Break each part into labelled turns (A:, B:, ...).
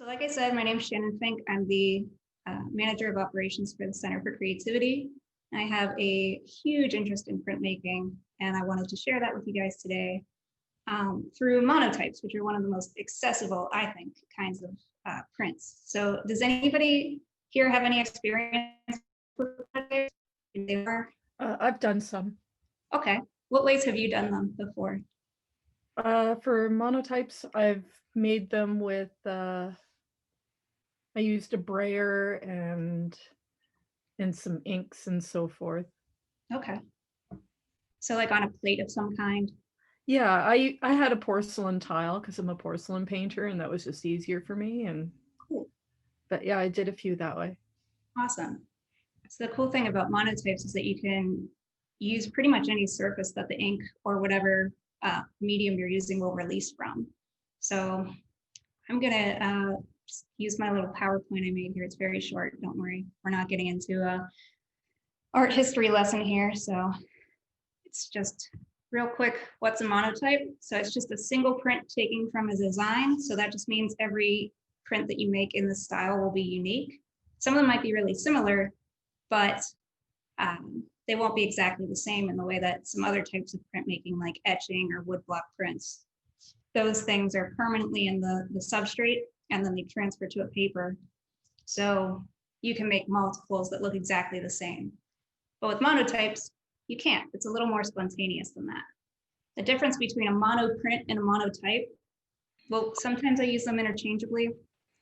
A: So like I said, my name is Shannon Fink. I'm the manager of operations for the Center for Creativity. I have a huge interest in printmaking, and I wanted to share that with you guys today through monotypes, which are one of the most accessible, I think, kinds of prints. So does anybody here have any experience with monotypes?
B: I've done some.
A: Okay. What ways have you done them before?
B: For monotypes, I've made them with, I used a brayer and some inks and so forth.
A: Okay. So like on a plate of some kind?
B: Yeah, I had a porcelain tile because I'm a porcelain painter, and that was just easier for me. And
A: cool.
B: But yeah, I did a few that way.
A: Awesome. So the cool thing about monotypes is that you can use pretty much any surface that the ink or whatever medium you're using will release from. So I'm gonna just use my little PowerPoint I made here. It's very short, don't worry. We're not getting into a art history lesson here. So it's just real quick, what's a monotype? So it's just a single print taken from a design. So that just means every print that you make in the style will be unique. Some of them might be really similar, but they won't be exactly the same in the way that some other types of printmaking, like etching or woodblock prints. Those things are permanently in the substrate, and then they transfer to a paper. So you can make multiples that look exactly the same. But with monotypes, you can't. It's a little more spontaneous than that. The difference between a monoprint and a monotype, well, sometimes I use them interchangeably.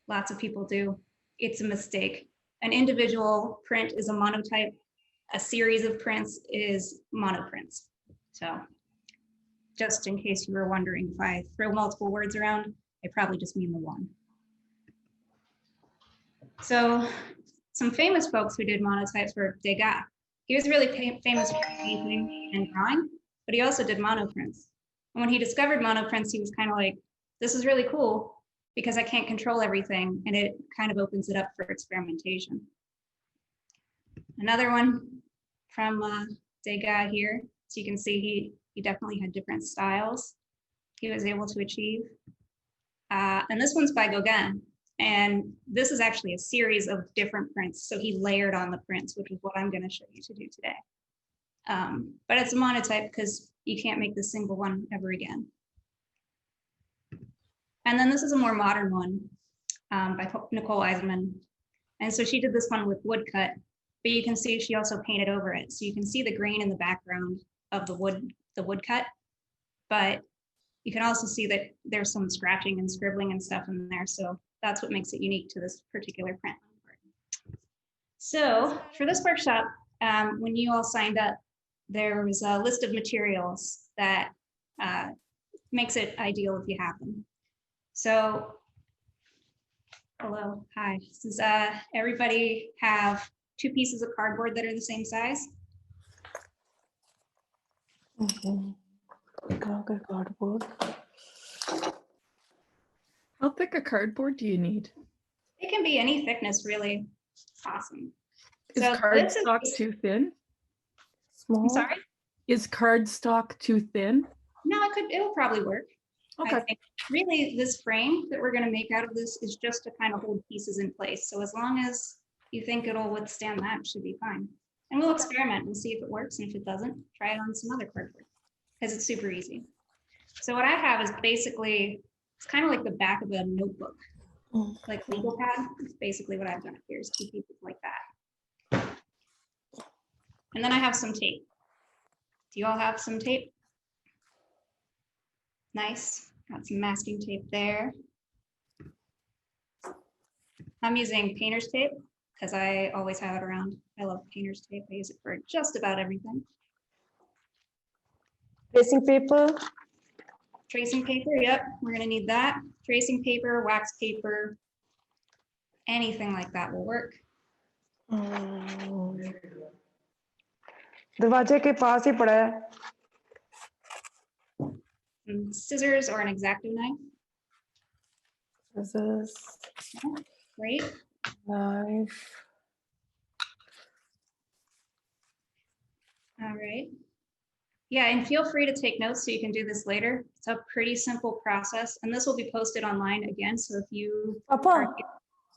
A: Lots of people do. It's a mistake. An individual print is a monotype. A series of prints is monoprints. So just in case you were wondering, if I throw multiple words around, I probably just mean the one. So some famous folks who did monotypes were Degas. He was really famous for painting and drawing, but he also did monoprints. And when he discovered monoprints, he was kind of like, this is really cool because I can't control everything, and it kind of opens it up for experimentation. Another one from Degas here. So you can see he definitely had different styles he was able to achieve. And this one's by Gauguin. And this is actually a series of different prints. So he layered on the prints, which is what I'm going to show you to do today. But it's a monotype because you can't make this single one ever again. And then this is a more modern one by Nicole Eisenman. And so she did this one with woodcut, but you can see she also painted over it. So you can see the grain in the background of the woodcut, but you can also see that there's some scratching and scribbling and stuff in there. So that's what makes it unique to this particular print. So for this workshop, when you all signed up, there was a list of materials that makes it ideal if you have them. So, hello, hi. Does everybody have 2 pieces of cardboard that are the same size?
B: Cardboard. How thick a cardboard do you need?
A: It can be any thickness, really. Awesome.
B: Is cardstock too thin?
A: Small? I'm sorry?
B: Is cardstock too thin?
A: No, it'll probably work.
B: Okay.
A: I think really this frame that we're going to make out of this is just to kind of hold pieces in place. So as long as you think it'll withstand that, it should be fine. And we'll experiment and see if it works. And if it doesn't, try it on some other cardboard because it's super easy. So what I have is basically, it's kind of like the back of a notebook, like legal pad. It's basically what I've done here is 2 pieces like that. And then I have some tape. Do you all have some tape? Nice. Got some masking tape there. I'm using painter's tape because I always have it around. I love painter's tape. I use it for just about everything.
C: Tracing paper.
A: Tracing paper, yep, we're gonna need that. Tracing paper, wax paper, anything like that will work.
C: दरवाजे के पास ही पड़ा है.
A: Scissors or an X-Acto knife.
C: Scissors.
A: Yeah, great.
C: Knife.
A: All right. Yeah, and feel free to take notes so you can do this later. It's a pretty simple process, and this will be posted online again. So if you
C: पापा
A: are,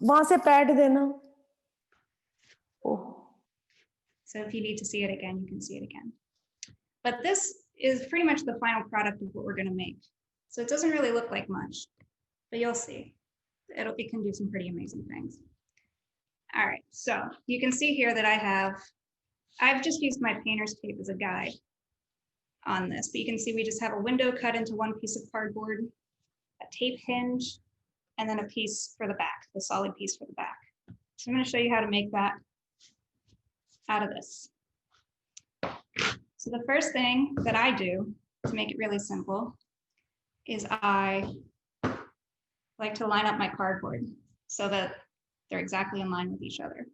C: वहां से pad देना ओह
A: so if you need to see it again, you can see it again. But this is pretty much the final product of what we're going to make. So it doesn't really look like much, but you'll see. It can do some pretty amazing things. All right, so you can see here that I've just used my painter's tape as a guide on this, but you can see we just have a window cut into one piece of cardboard, a tape hinge, and then a piece for the back, the solid piece for the back. So I'm going to show you how to make that out of this. So the first thing that I do to make it really simple is I like to line up my cardboard so that they're exactly in line with each other.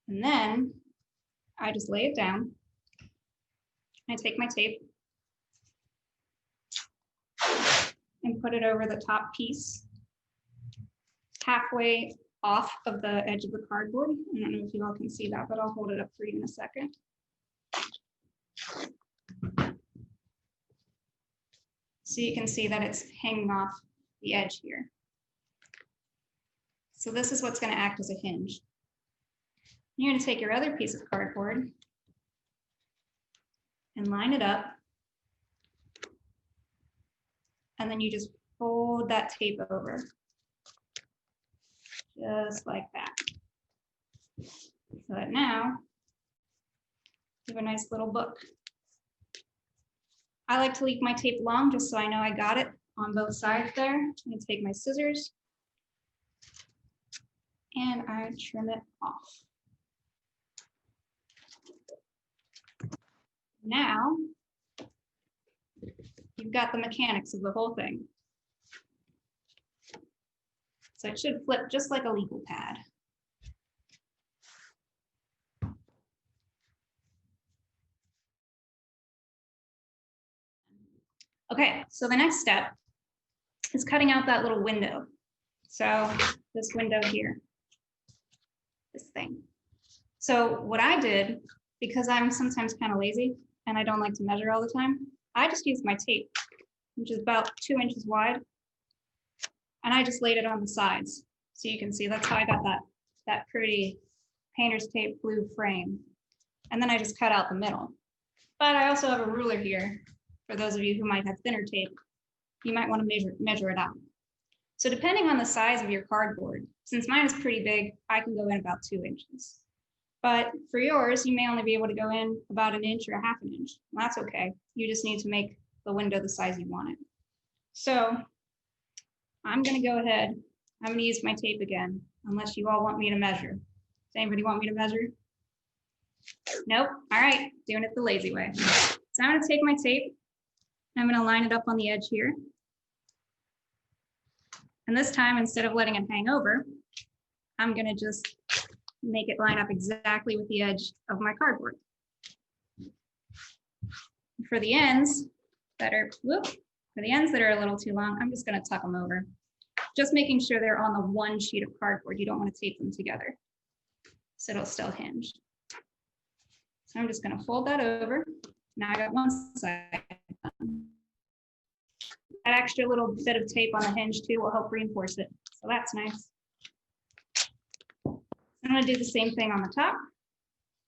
A: And then I just lay it down. I take my tape and put it over the top piece, halfway off of the edge of the cardboard. I don't know if you all can see that, but I'll hold it up for you in a second. So you can see that it's hanging off the edge here. So this is what's going to act as a hinge. You're going to take your other piece of cardboard and line it up. And then you just fold that tape over, just like that. So that now you have a nice little book. I like to leave my tape long just so I know I got it on both sides there. I'm going to take my scissors and I trim it off. Now you've got the mechanics of the whole thing. So it should flip just like a legal pad. Okay, so the next step is cutting out that little window. So this window here, this thing. So what I did, because I'm sometimes kind of lazy and I don't like to measure all the time, I just used my tape, which is about 2 inches wide. And I just laid it on the sides. So you can see that's how I got that pretty painter's tape blue frame. And then I just cut out the middle. But I also have a ruler here. For those of you who might have thinner tape, you might want to measure it out. So depending on the size of your cardboard, since mine is pretty big, I can go in about 2 inches. But for yours, you may only be able to go in about 1 inch or 1/2 inch. Well, that's okay. You just need to make the window the size you want it. So I'm going to go ahead. I'm going to use my tape again, unless you all want me to measure. Does anybody want me to measure? Nope. All right, doing it the lazy way. So I'm going to take my tape. I'm going to line it up on the edge here. And this time, instead of letting it hang over, I'm going to just make it line up exactly with the edge of my cardboard. For the ends that are, a little too long, I'm just going to tuck them over. Just making sure they're on the one sheet of cardboard. You don't want to tape them together, so it'll still hinge. So I'm just going to fold that over. Now I got one side done. That extra little bit of tape on the hinge too will help reinforce it. So that's nice. I'm going to do the same thing on the top,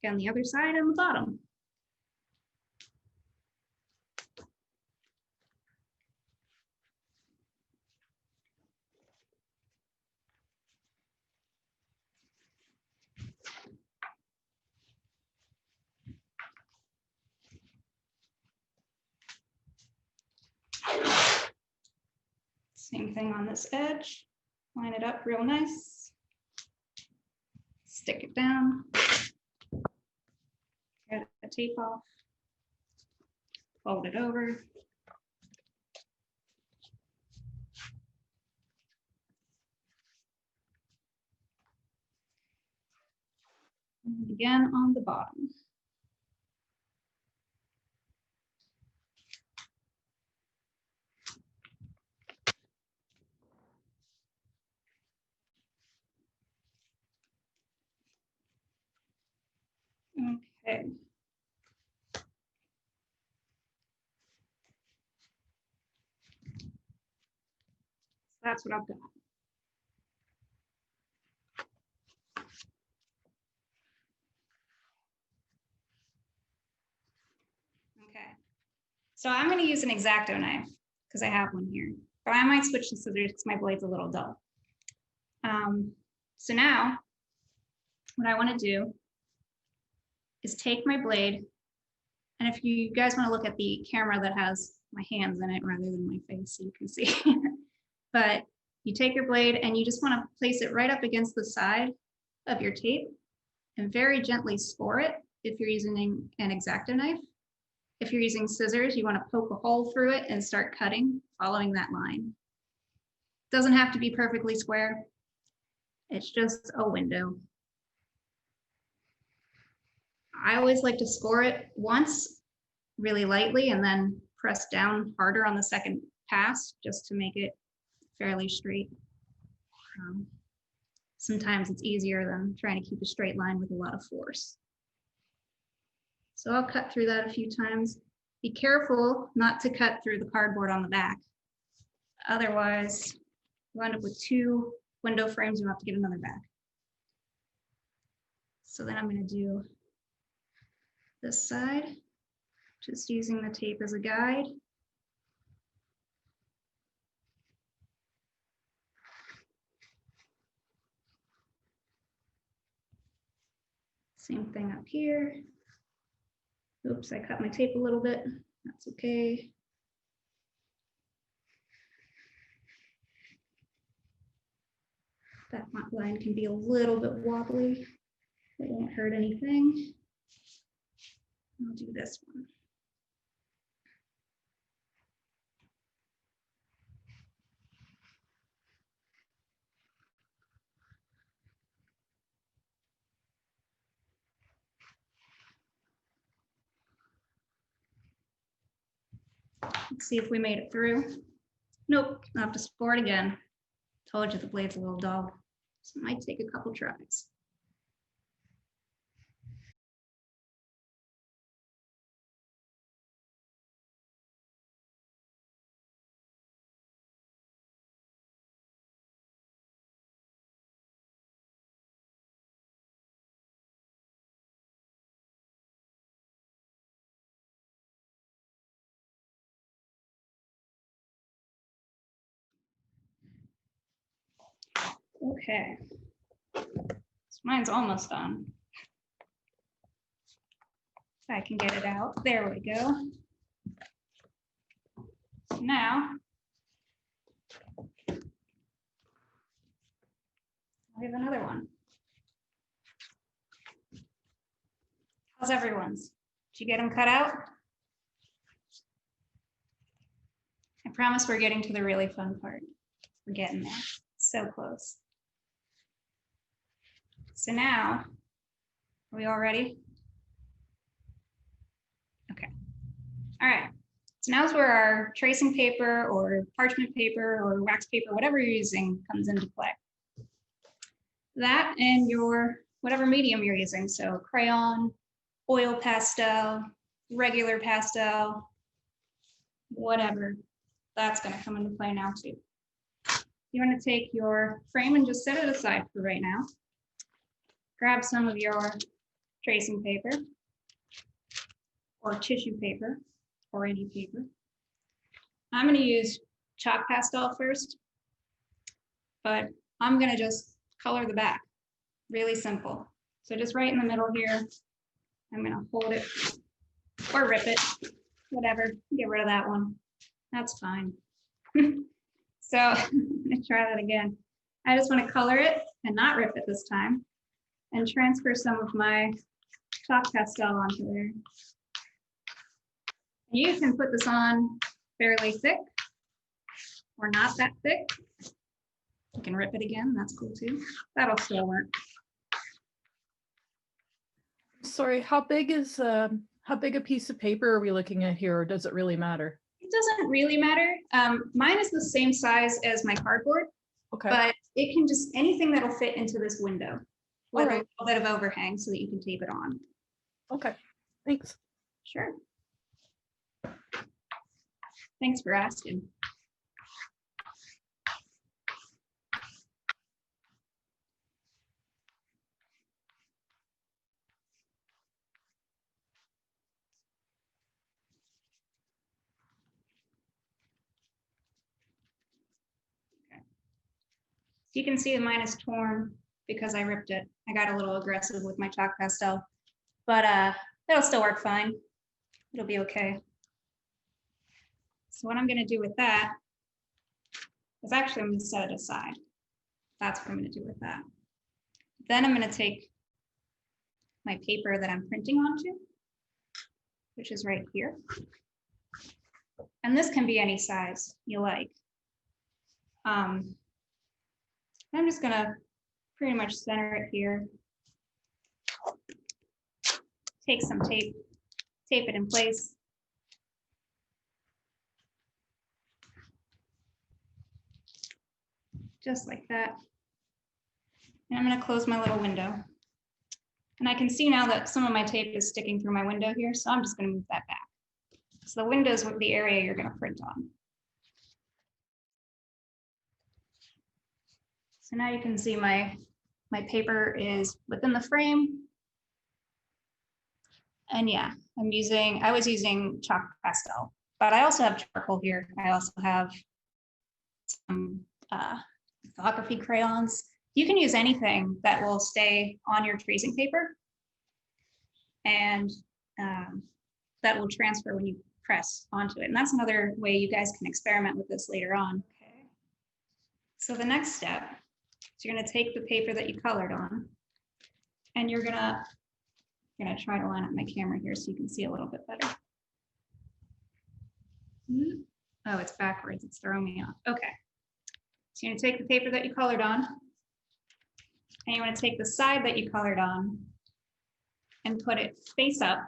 A: on the other side and the bottom. Same thing on this edge. Line it up real nice. Stick it down. Get the tape off. Fold it over. And again on the bottom. Okay. that's what I've got. Okay, so I'm going to use an X-Acto knife because I have one here, but I might switch to scissors because my blade's a little dull. So now what I want to do is take my blade, and if you guys want to look at the camera that has my hands in it rather than my face so you can see, but you take your blade and you just want to place it right up against the side of your tape and very gently score it if you're using an X-Acto knife. If you're using scissors, you want to poke a hole through it and start cutting, following that line. Doesn't have to be perfectly square. It's just a window. I always like to score it once really lightly and then press down harder on the second pass just to make it fairly straight. Sometimes it's easier than trying to keep a straight line with a lot of force. So I'll cut through that a few times. Be careful not to cut through the cardboard on the back. Otherwise, you'll end up with 2 window frames. You'll have to get another back. So then I'm going to do this side, just using the tape as a guide. Same thing up here. Oops, I cut my tape a little bit. That's okay. That line can be a little bit wobbly. It won't hurt anything. I'll do this one. Let's see if we made it through. Nope, I'll have to score it again. Told you the blade's a little dull, so it might take a couple tries. Okay, so mine's almost done. If I can get it out, there we go. So now, I have another one. How's everyone's? Did you get them cut out? I promise we're getting to the really fun part. We're getting there, so close. So now, are we all ready? Okay. All right. So now's where our tracing paper or parchment paper or wax paper, whatever you're using, comes into play. That and your whatever medium you're using. So crayon, oil pastel, regular pastel, whatever. That's going to come into play now too. You want to take your frame and just set it aside for right now. Grab some of your tracing paper or tissue paper or any paper. I'm going to use chalk pastel first, but I'm going to just color the back. Really simple. So just right in the middle here, I'm going to hold it or rip it, whatever. Get rid of that one. That's fine. So I'm going to try that again. I just want to color it and not rip it this time and transfer some of my chalk pastel onto there. You can put this on fairly thick or not that thick. You can rip it again, that's cool too. That'll still work.
B: Sorry, how big a piece of paper are we looking at here, or does it really matter?
A: It doesn't really matter. Mine is the same size as my cardboard,
B: Okay.
A: but it can just, anything that'll fit into this window with
B: All right.
A: a little bit of overhang so that you can tape it on.
B: Okay, thanks.
A: Sure. Thanks for asking. You can see mine is torn because I ripped it. I got a little aggressive with my chalk pastel, but it'll still work fine. It'll be okay. So what I'm gonna do with that is actually I'm gonna set it aside. That's what I'm gonna do with that. Then I'm gonna take my paper that I'm printing onto, which is right here. And this can be any size you like. I'm just gonna pretty much center it here. Take some tape, tape it in place. Just like that. And I'm gonna close my little window. And I can see now that some of my tape is sticking through my window here, so I'm just gonna move that back. So the window is the area you're gonna print on. So now you can see my paper is within the frame. And yeah, I was using chalk pastel, but I also have charcoal here. I also have some lithography crayons. You can use anything that will stay on your tracing paper and that will transfer when you press onto it. And that's another way you guys can experiment with this later on. Okay. So the next step is you're gonna take the paper that you colored on and you're gonna try to line up my camera here so you can see a little bit better. Oh, it's backwards, it's throwing me off. Okay. So you're gonna take the paper that you colored on and you wanna take the side that you colored on and put it face up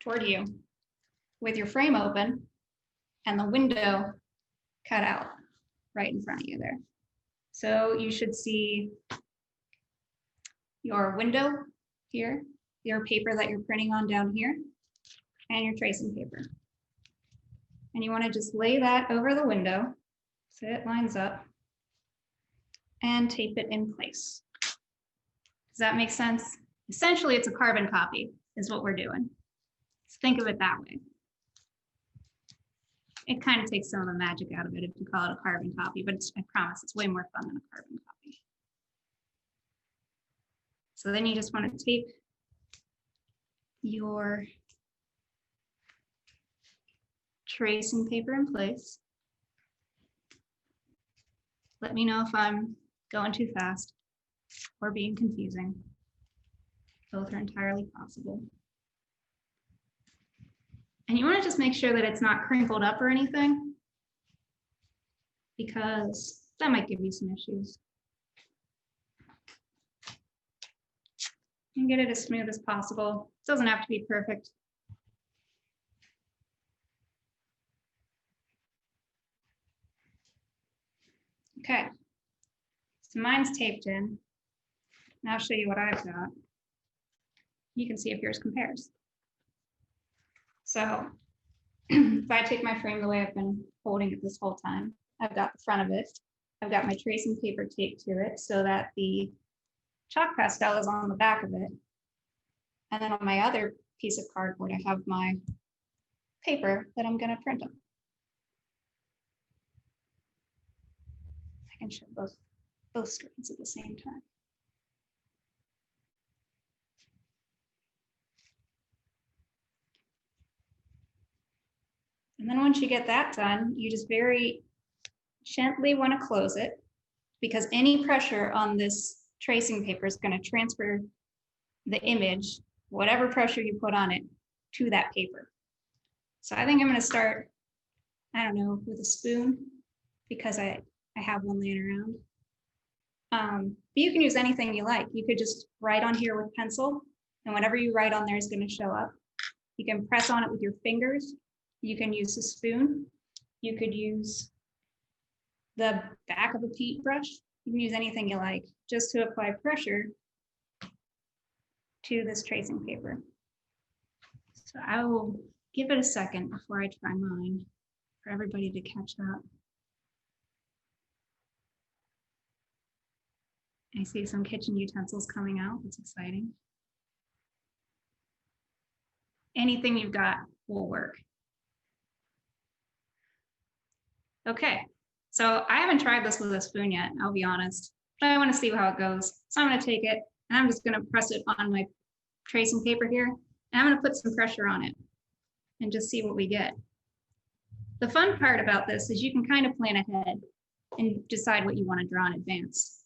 A: toward you with your frame open and the window cut out right in front of you there. So you should see your window here, your paper that you're printing on down here, and your tracing paper. And you want to just lay that over the window so it lines up and tape it in place. Does that make sense? Essentially, it's a carbon copy is what we're doing. So think of it that way. It kind of takes some of the magic out of it if you call it a carbon copy, but I promise it's way more fun than a carbon copy. So then you just want to tape your tracing paper in place. Let me know if I'm going too fast or being confusing. Both are entirely possible. And you want to just make sure that it's not crinkled up or anything, because that might give you some issues. And get it as smooth as possible. It doesn't have to be perfect. Okay, so mine's taped in. Now I'll show you what I've got. You can see if yours compares. So if I take my frame the way I've been holding it this whole time, I've got the front of it. I've got my tracing paper taped to it so that the chalk pastel is on the back of it. And then on my other piece of cardboard, I have my paper that I'm going to print on. I can show both screens at the same time. And then once you get that done, you just very gently want to close it, because any pressure on this tracing paper is going to transfer the image, whatever pressure you put on it, to that paper. So I think I'm going to start, I don't know, with a spoon, because I have one laying around. But you can use anything you like. You could just write on here with pencil, and whatever you write on there is going to show up. You can press on it with your fingers. You can use a spoon. You could use the back of a paintbrush. You can use anything you like just to apply pressure to this tracing paper. So I will give it a second before I try mine for everybody to catch up. I see some kitchen utensils coming out. That's exciting. Anything you've got will work. Okay, So I haven't tried this with a spoon yet, I'll be honest, but I want to see how it goes. So I'm going to take it and I'm just going to press it on my tracing paper here, and I'm going to put some pressure on it and just see what we get. The fun part about this is you can kind of plan ahead and decide what you want to draw in advance,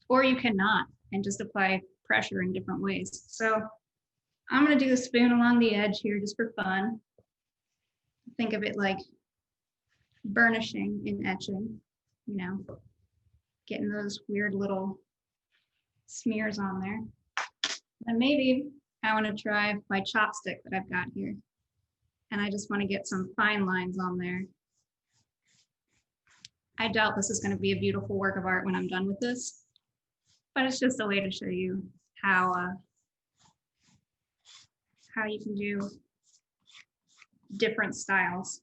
A: or you cannot and just apply pressure in different ways. So I'm going to do the spoon along the edge here just for fun. Think of it like burnishing in etching, you know, getting those weird little smears on there. And maybe I want to try my chopstick that I've got here. And I just want to get some fine lines on there. I doubt this is going to be a beautiful work of art when I'm done with this, but it's just a way to show you how you can do different styles.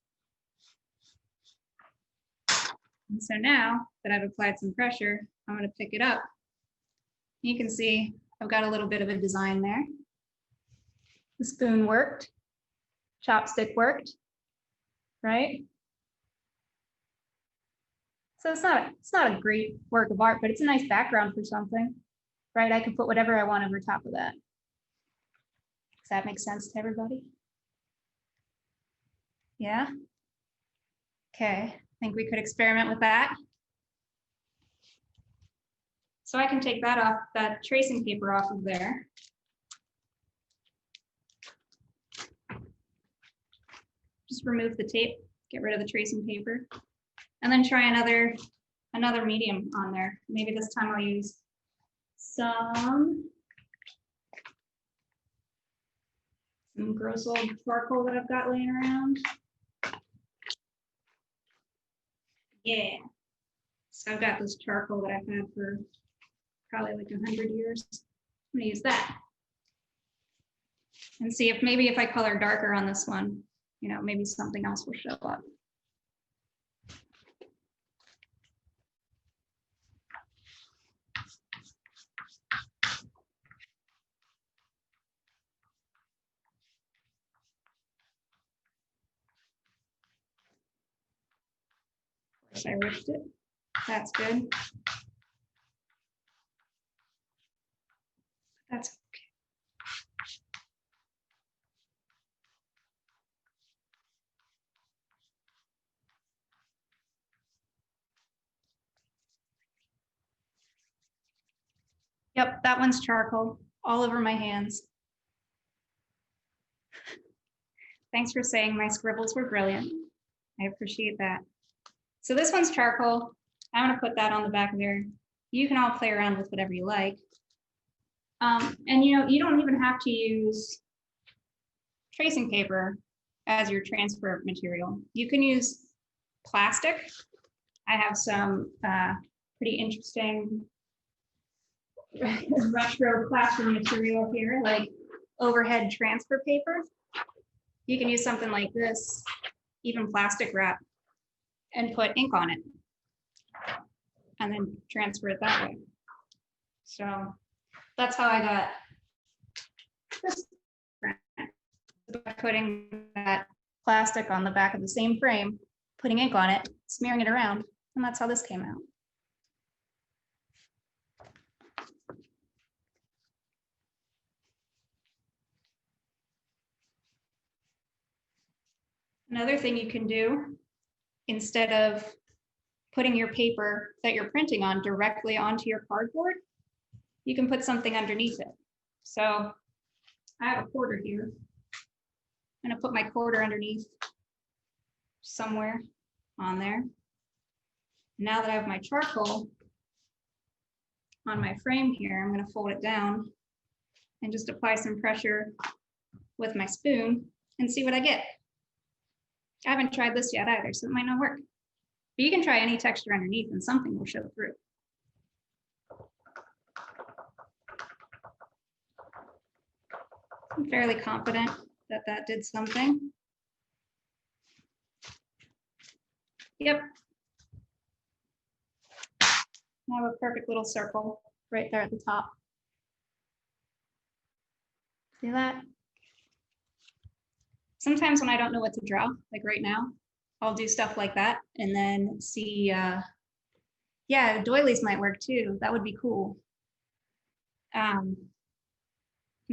A: And so now that I've applied some pressure, I'm going to pick it up. You can see I've got a little bit of a design there. The spoon worked, chopstick worked, right? So it's not a great work of art, but it's a nice background for something, right? I can put whatever I want over top of that. Does that make sense to everybody? Yeah? Okay, I think we could experiment with that. So I can take that off, that tracing paper off of there. Just remove the tape, get rid of the tracing paper, and then try another medium on there. Maybe this time I'll use some gross old charcoal that I've got laying around. Yeah. So I've got this charcoal that I've had for probably like 100 years. I'm gonna use that. And see if maybe if I color darker on this one, you know, maybe something else will show up. Of course, I ripped it. That's good. That's okay. Yep, that one's charcoal all over my hands. Thanks for saying my scribbles were brilliant. I appreciate that. So this one's charcoal. I'm gonna put that on the back there. You can all play around with whatever you like. And you know, you don't even have to use tracing paper as your transfer material. You can use plastic. I have some pretty interesting retro classroom material here, like overhead transfer paper. You can use something like this, even plastic wrap, and put ink on it, and then transfer it that way. So that's how I got this, by putting that plastic on the back of the same frame, putting ink on it, smearing it around, and that's how this came out. Another thing you can do, instead of putting your paper that you're printing on directly onto your cardboard, you can put something underneath it. So I have a quarter here. I'm gonna put my quarter underneath somewhere on there. Now that I have my charcoal on my frame here, I'm gonna fold it down and just apply some pressure with my spoon and see what I get. I haven't tried this yet either, so it might not work. But you can try any texture underneath and something will show through. I'm fairly confident that that did something. Yep. I have a perfect little circle right there at the top. See that? Sometimes when I don't know what to draw, like right now, I'll do stuff like that and then see, yeah, doilies might work too. That would be cool. I'm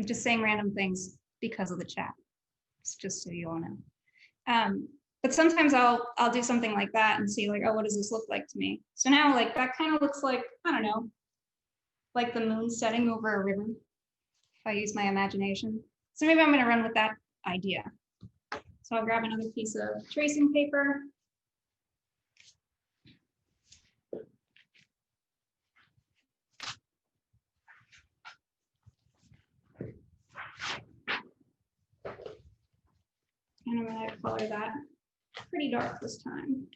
A: just saying random things because of the chat. It's just so you all know. But sometimes I'll do something like that and see like, oh, what does this look like to me? So now like that kind of looks like, I don't know, like the moon setting over a river, if I use my imagination. So maybe I'm gonna run with that idea. So I'll grab another piece of tracing paper. And I'm gonna color that pretty dark this time.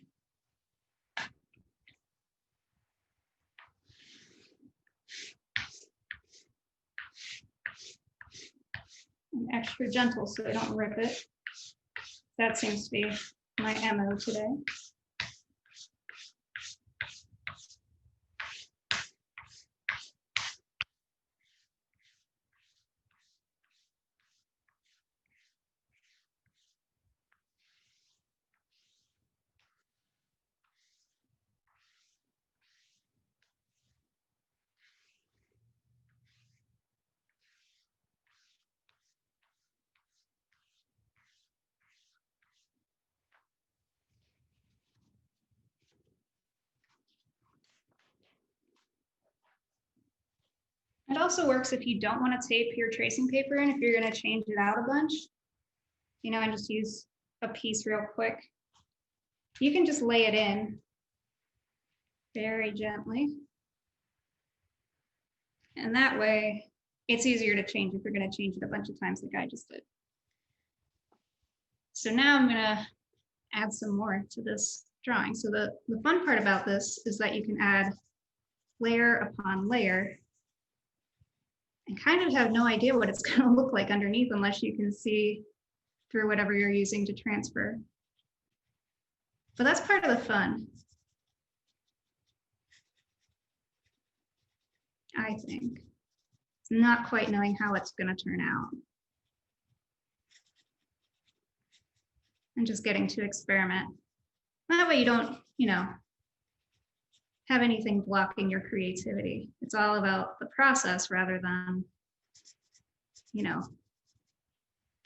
A: And extra gentle so I don't rip it. That seems to be my MO today. It also works if you don't want to tape your tracing paper in, if you're going to change it out a bunch, you know, and just use a piece real quick. You can just lay it in very gently. And that way it's easier to change if you're going to change it a bunch of times like I just did. So now I'm going to add some more to this drawing. So the fun part about this is that you can add layer upon layer and kind of have no idea what it's going to look like underneath unless you can see through whatever you're using to transfer. But that's part of the fun, I think. It's not quite knowing how it's going to turn out. And just getting to experiment. That way you don't, you know, have anything blocking your creativity. It's all about the process rather than, you know,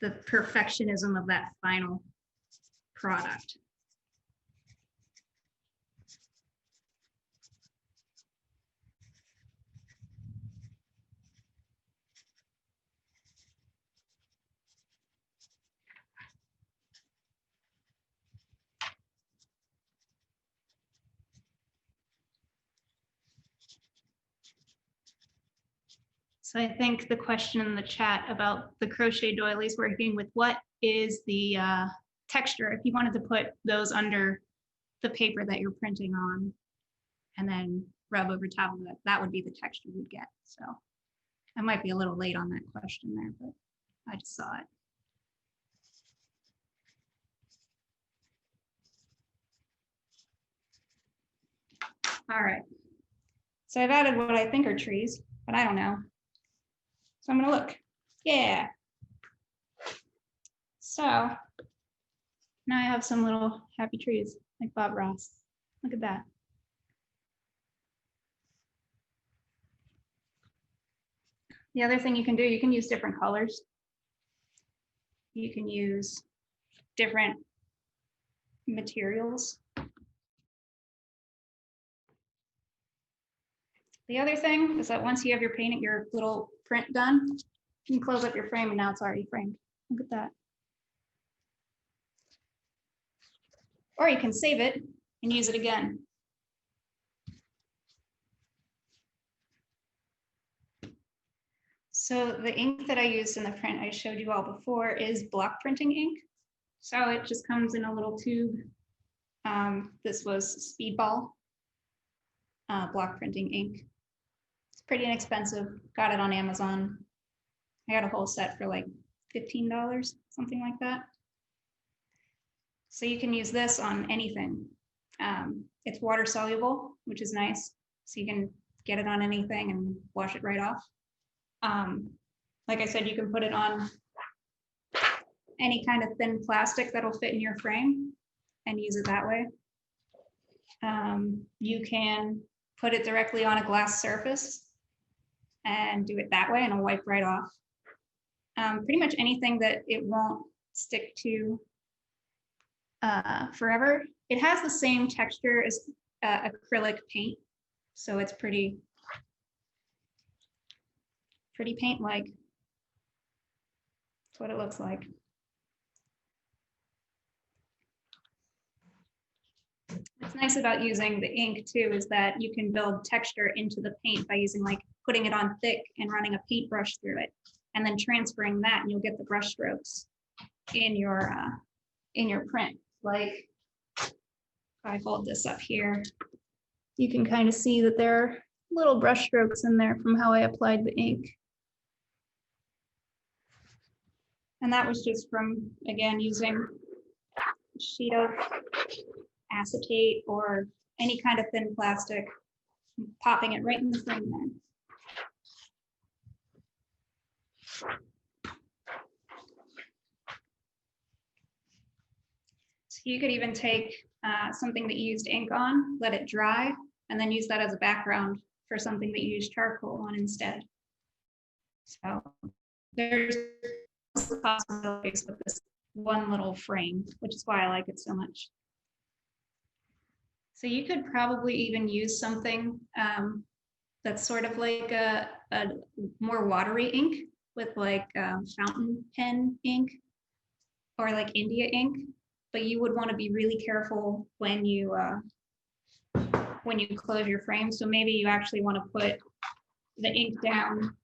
A: the perfectionism of that final product. So I think the question in the chat about the crochet doilies working with what is the texture, if you wanted to put those under the paper that you're printing on and then rub over top of it, that would be the texture you'd get. So I might be a little late on that question there, but I just saw it. All right. So I've added what I think are trees, but I don't know. So I'm gonna look. Yeah. So now I have some little happy trees like Bob Ross. Look at that. The other thing you can do, you can use different colors. You can use different materials. The other thing is that once you have your painting, your little print done, you can close up your frame and now it's already framed. Look at that. Or you can save it and use it again. So the ink that I used in the print I showed you all before is block printing ink. So it just comes in a little tube. This was Speedball block printing ink. It's pretty inexpensive. Got it on Amazon. I got a whole set for like $15, something like that. So you can use this on anything. It's water soluble, which is nice. So you can get it on anything and wash it right off. Like I said, you can put it on any kind of thin plastic that'll fit in your frame. and use it that way. You can put it directly on a glass surface and do it that way, and it'll wipe right off. Pretty much anything that it won't stick to forever. It has the same texture as acrylic paint, so it's pretty paint-like. That's what it looks like. What's nice about using the ink too is that you can build texture into the paint by using, like, putting it on thick and running a paintbrush through it, and then transferring that, and you'll get the brush strokes in your print. Like, if I hold this up here, you can kind of see that there are little brush strokes in there from how I applied the ink. And that was just from, again, using a sheet of acetate or any kind of thin plastic, popping it right in the frame there. So you could even take something that you used ink on, let it dry, and then use that as a background for something that you use charcoal on instead. So there's possibilities with this one little frame, which is why I like it so much. So you could probably even use something that's sort of like a more watery ink with like fountain pen ink or like India ink, but you would want to be really careful when you close your frame. So maybe you actually want to put the ink down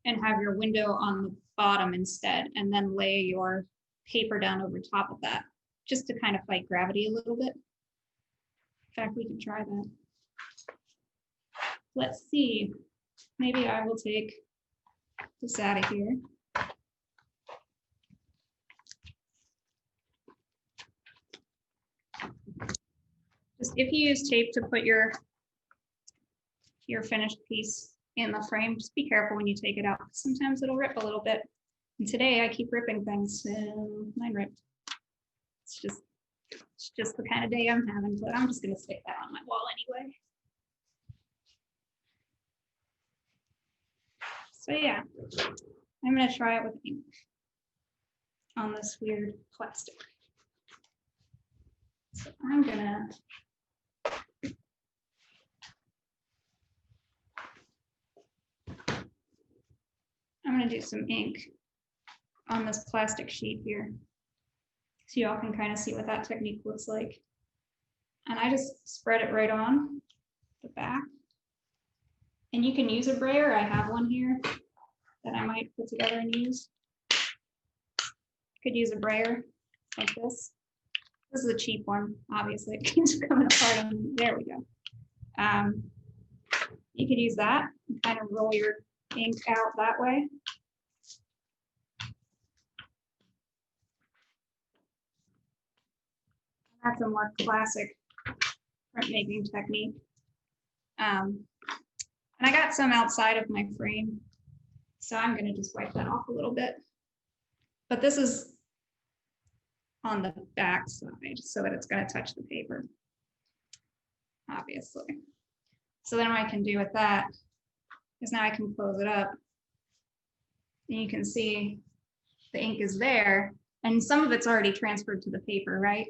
A: and have your window on the bottom instead, and then lay your paper down over top of that, just to kind of fight gravity a little bit. In fact, we could try that. Let's see, maybe I will take this out of here. Just if you use tape to put your finished piece in the frame, just be careful when you take it out. Sometimes it'll rip a little bit. And today I keep ripping things, so mine ripped. It's just the kind of day I'm having, but I'm just gonna stick that on my wall anyway. So yeah, I'm gonna try it with ink on this weird plastic. So I'm gonna do some ink on this plastic sheet here, so y'all can kind of see what that technique looks like. And I just spread it right on the back. And you can use a brayer. I have one here that I might put together and use. Could use a brayer like this. This is a cheap one, obviously. It keeps coming apart. There we go. You could use that and kind of roll your ink out that way. That's a more classic printmaking technique. And I got some outside of my frame, so I'm going to just wipe that off a little bit. But this is on the back side so that it's going to touch the paper, obviously. So then what I can do with that is now I can close it up. And you can see the ink is there, and some of it's already transferred to the paper, right?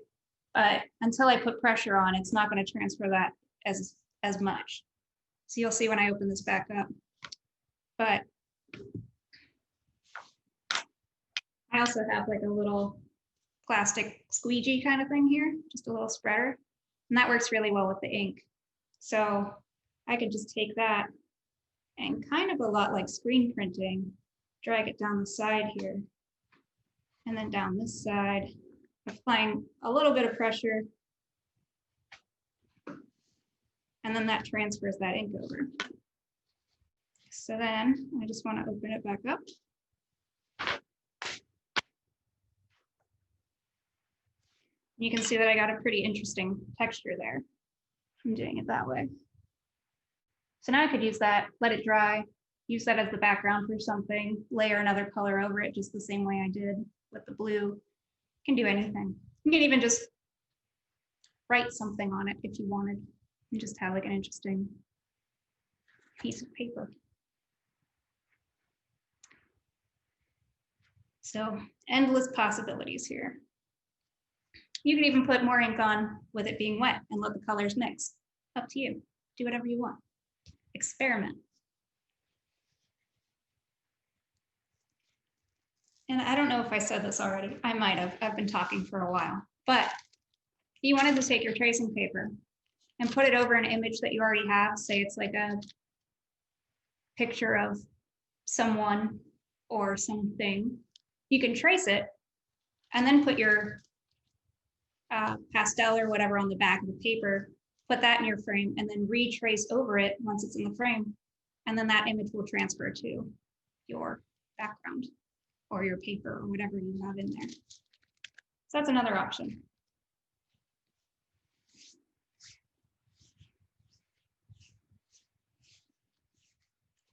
A: But until I put pressure on, it's not going to transfer that as much. So you'll see when I open this back up. But I also have like a little plastic squeegee kind of thing here, just a little spreader, and that works really well with the ink. So I could just take that and kind of a lot like screen printing, drag it down the side here, and then down this side, applying a little bit of pressure, and then that transfers that ink over. So then I just want to open it back up. You can see that I got a pretty interesting texture there from doing it that way. So now I could use that, let it dry, use that as the background for something, layer another color over it just the same way I did with the blue, You can do anything. You can even just write something on it if you wanted, and just have like an interesting piece of paper. So endless possibilities here. You can even put more ink on with it being wet and let the colors mix. Up to you. Do whatever you want. Experiment. And I don't know if I said this already. I might have. I've been talking for a while. But if you wanted to take your tracing paper and put it over an image that you already have, say it's like a picture of someone or something, you can trace it and then put your pastel or whatever on the back of the paper, put that in your frame, and then retrace over it once it's in the frame. And then that image will transfer to your background or your paper or whatever you have in there. So that's another option.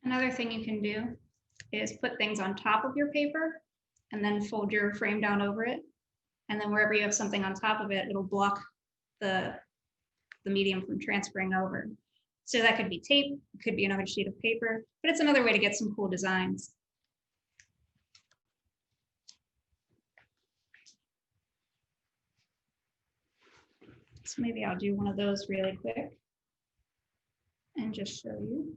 A: Another thing you can do is put things on top of your paper and then fold your frame down over it. And then wherever you have something on top of it, it'll block the medium from transferring over. So that could be tape, it could be another sheet of paper, but it's another way to get some cool designs. So maybe I'll do one of those really quick and just show you.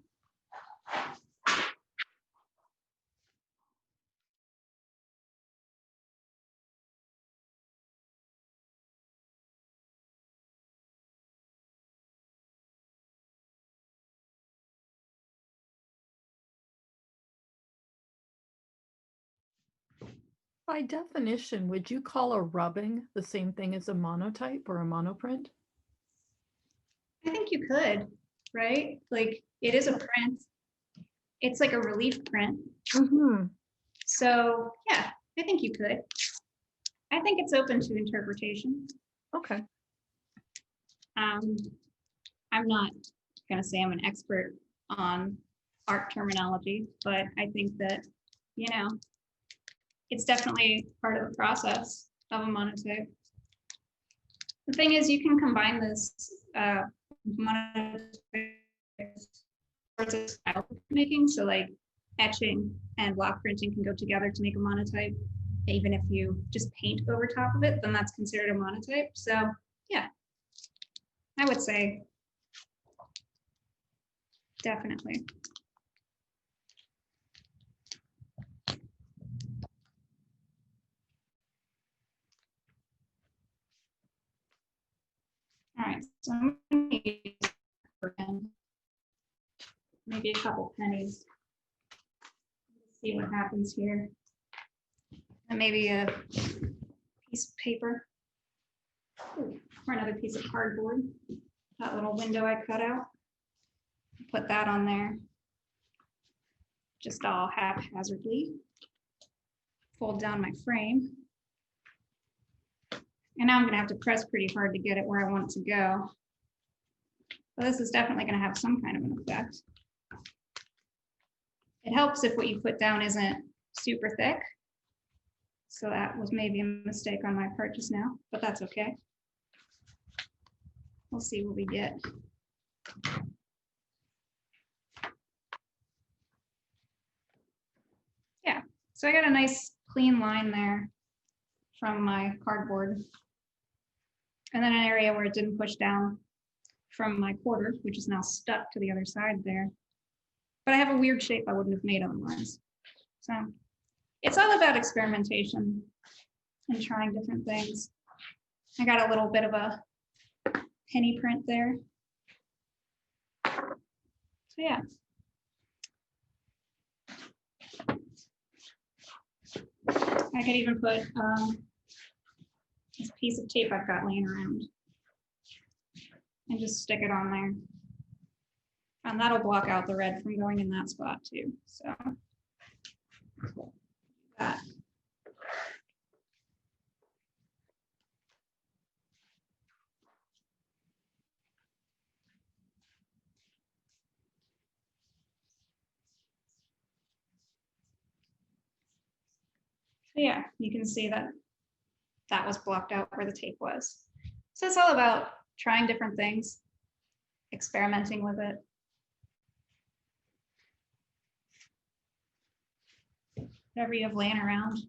B: By definition, would you call a rubbing the same thing as a monotype or a monoprint?
A: I think you could, right? Like it is a print. It's like a relief print.
B: Mm-hmm.
A: So yeah, I think you could. I think it's open to interpretation.
B: Okay.
A: I'm not gonna say I'm an expert on art terminology, but I think that, you know, it's definitely part of the process of a monotype. The thing is, you can combine this monotype versus style making. So like etching and block printing can go together to make a monotype. Even if you just paint over top of it, then that's considered a monotype. So yeah, I would say definitely. All right, so I'm going to use maybe a couple pennies. Let's see what happens here. And maybe a piece of paper. Ooh, or another piece of cardboard. That little window I cut out. Put that on there. Just all haphazardly. Fold down my frame. And now I'm going to have to press pretty hard to get it where I want it to go. But this is definitely going to have some kind of an effect. It helps if what you put down isn't super thick. So that was maybe a mistake on my part just now, but that's okay. We'll see what we get. Yeah, so I got a nice clean line there from my cardboard. And then an area where it didn't push down from my quarter, which is now stuck to the other side there. But I have a weird shape I wouldn't have made otherwise. So it's all about experimentation and trying different things. I got a little bit of a penny print there. So yeah. I could even put this piece of tape I've got laying around and just stick it on there. And that'll block out the red from going in that spot too. So that. So yeah, you can see that that was blocked out where the tape was. So it's all about trying different things, experimenting with it. Whatever you have laying around.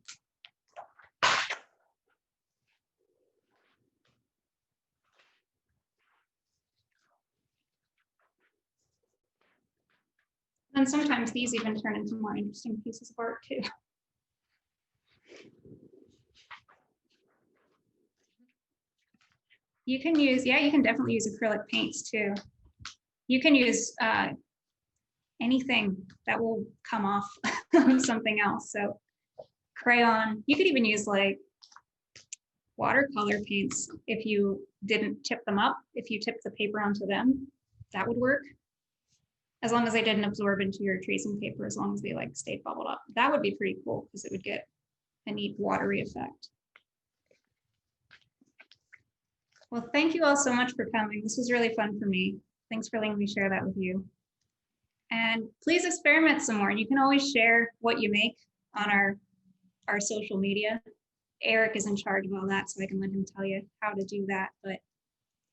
A: And sometimes these even turn into more interesting pieces of art too. You can use, yeah, you can definitely use acrylic paints too. You can use anything that will come off something else. So crayon, you could even use like watercolor paints if you didn't tip them up. If you tip the paper onto them, that would work. As long as they didn't absorb into your tracing paper, as long as they like stayed bubbled up. That would be pretty cool because it would get a neat watery effect. Well, thank you all so much for coming. This was really fun for me. Thanks for letting me share that with you. And please experiment some more. You can always share what you make on our social media. Eric is in charge of all that, so I can let him tell you how to do that. But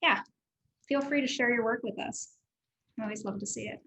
A: yeah, feel free to share your work with us. I always love to see it.